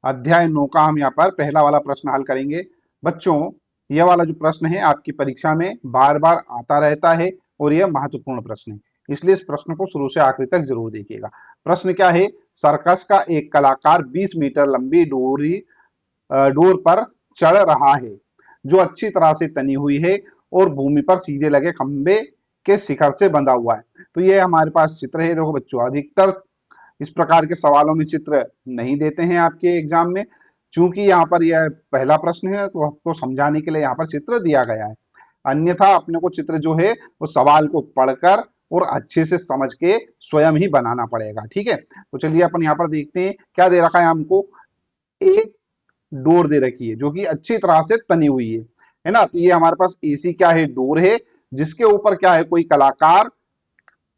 अध्याय 9 का हम यहाँ पर पहला वाला प्रश्न हल करेंगे। बच्चों, यह वाला जो प्रश्न है आपकी परीक्षा में बार बार आता रहता है और यह महत्वपूर्ण प्रश्न है, इसलिए इस प्रश्न को शुरू से आखिर तक जरूर देखिएगा। प्रश्न क्या है? सर्कस का एक कलाकार 20 मीटर लंबी डोर पर चढ़ रहा है जो अच्छी तरह से तनी हुई है और भूमि पर सीधे लगे खंबे के शिखर से बंधा हुआ है। तो ये हमारे पास चित्र है। देखो बच्चों, अधिकतर इस प्रकार के सवालों में चित्र नहीं देते हैं आपके एग्जाम में, चूंकि यहाँ पर यह पहला प्रश्न है तो आपको समझाने के लिए यहाँ पर चित्र दिया गया है। अन्यथा अपने को चित्र जो है वो सवाल को पढ़कर और अच्छे से समझ के स्वयं ही बनाना पड़ेगा। ठीक है, तो चलिए अपन यहाँ पर देखते हैं क्या दे रखा है हमको। एक डोर दे रखी है जो कि अच्छी तरह से तनी हुई है ना। तो ये हमारे पास एसी क्या है? डोर है, जिसके ऊपर क्या है? कोई कलाकार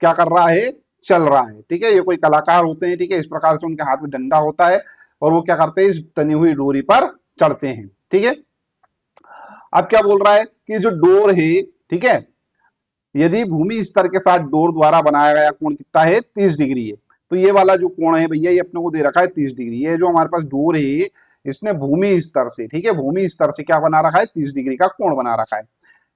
क्या कर रहा है? चल रहा है। ठीक है, ये कोई कलाकार होते हैं। ठीक है, इस प्रकार से उनके हाथ में डंडा होता है और वो क्या करते हैं? इस तनी हुई डोरी पर चढ़ते हैं। ठीक है, अब क्या बोल रहा है कि जो डोर है, ठीक है, यदि भूमि स्तर के साथ डोर द्वारा बनाया गया कोण कितना है? 30 डिग्री है। तो ये वाला जो कोण है भैया, ये अपने को दे रखा है 30 डिग्री। ये जो हमारे पास डोर है, इसने भूमि स्तर से, ठीक है, भूमि स्तर से क्या बना रखा है? 30 डिग्री का कोण बना रखा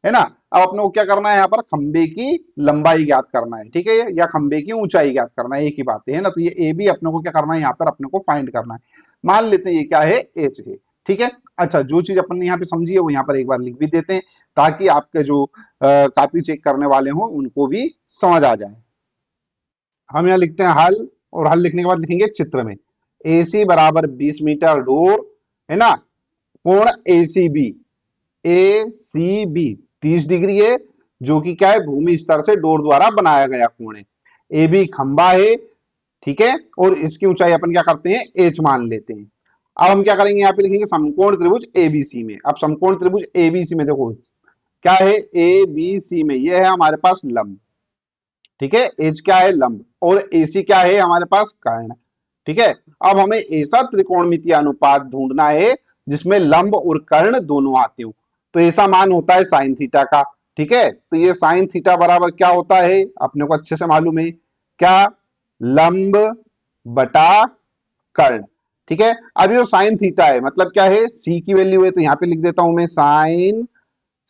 है ना। अब अपने को क्या करना है? यहाँ पर खंबे की लंबाई ज्ञात करना है। ठीक है, या खंबे की ऊंचाई ज्ञात करना है, एक ही बात है ना। तो ये ए बी अपने को क्या करना है? यहाँ पर अपने को फाइंड करना है। मान लेते हैं ये क्या है? एच है। ठीक है, अच्छा, जो चीज अपन ने यहाँ पे समझी है वो यहाँ पर एक बार लिख भी देते हैं, ताकि आपके जो कॉपी चेक करने वाले हों उनको भी समझ आ जाए। हम यहाँ लिखते हैं हल, और हल लिखने के बाद लिखेंगे चित्र में। ए सी बराबर 20 मीटर डोर, है ना, कोण ए सी बी, ए सी बी 30 डिग्री है, जो कि क्या है? भूमि स्तर से डोर द्वारा बनाया गया कोण है। ए बी खंबा है, ठीक है, और इसकी ऊंचाई अपन क्या करते हैं? एच मान लेते हैं। अब हम क्या करेंगे? यहाँ पे लिखेंगे समकोण त्रिभुज एबीसी में। अब समकोण त्रिभुज एबीसी में देखो क्या है? ए बी सी में ये है हमारे पास लंब, ठीक है, एच क्या है? लंब, और एसी क्या है? हमारे पास कर्ण। ठीक है, अब हमें ऐसा त्रिकोणमितीय अनुपात ढूंढना है जिसमें लंब और कर्ण दोनों आते हो। तो ऐसा मान होता है साइन थीटा का। ठीक है, तो ये साइन थीटा बराबर क्या होता है? अपने को अच्छे से मालूम है क्या? लंब बटा कर्ण। ठीक है, अब ये साइन थीटा है मतलब क्या है? सी की वैल्यू है, तो यहां पे लिख देता हूं मैं साइन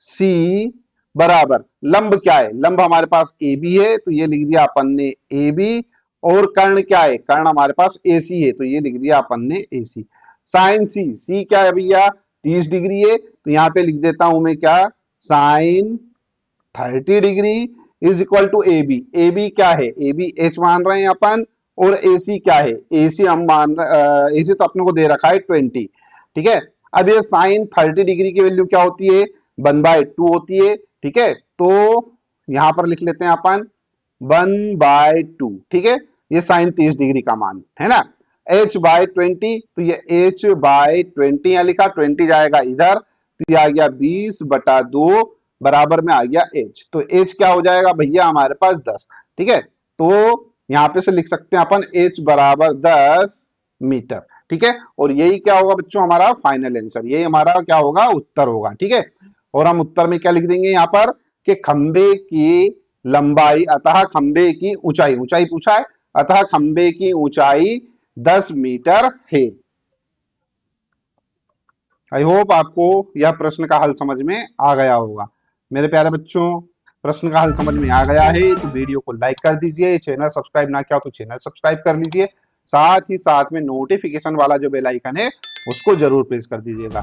सी बराबर लंब क्या है? लंब हमारे पास ए बी है, तो ये लिख दिया अपन ने ए बी, और कर्ण क्या है? कर्ण हमारे पास ए सी है, तो ये लिख दिया अपन ने ए सी। साइन सी, सी क्या है भैया? 30 डिग्री है, तो यहां पे लिख देता हूं मैं क्या? Sine 30 degree is equal to A B. A B क्या है? ए बी एच मान रहे हैं अपन, और ए सी क्या है? ए सी हम मान ए सी तो अपने को दे रखा है 20। ठीक है, अब ये साइन 30 डिग्री की वैल्यू क्या होती है? 1/2 होती है। ठीक है, तो यहां पर लिख लेते हैं अपन 1/2। ठीक है, ये साइन 30 डिग्री का मान है ना। h/20, तो ये h/20 यहां लिखा, 20 जाएगा इधर, तो ये आ गया 20/2 बराबर में आ गया h। तो h क्या हो जाएगा भैया? हमारे पास 10। ठीक है, तो यहां पे से लिख सकते हैं अपन h बराबर 10 मीटर। ठीक है, और यही क्या होगा बच्चों? हमारा फाइनल आंसर, यही हमारा क्या होगा? उत्तर होगा। ठीक है, और हम उत्तर में क्या लिख देंगे यहाँ पर कि खंबे की लंबाई अतः खंबे की ऊंचाई, ऊंचाई पूछा है, अतः खंबे की ऊंचाई 10 मीटर है। आई होप आपको यह प्रश्न का हल समझ में आ गया होगा। मेरे प्यारे बच्चों, प्रश्न का हल समझ में आ गया है तो वीडियो को लाइक कर दीजिए, चैनल सब्सक्राइब ना किया तो चैनल सब्सक्राइब कर लीजिए, साथ ही साथ में नोटिफिकेशन वाला जो बेल आइकन है उसको जरूर प्रेस कर दीजिएगा।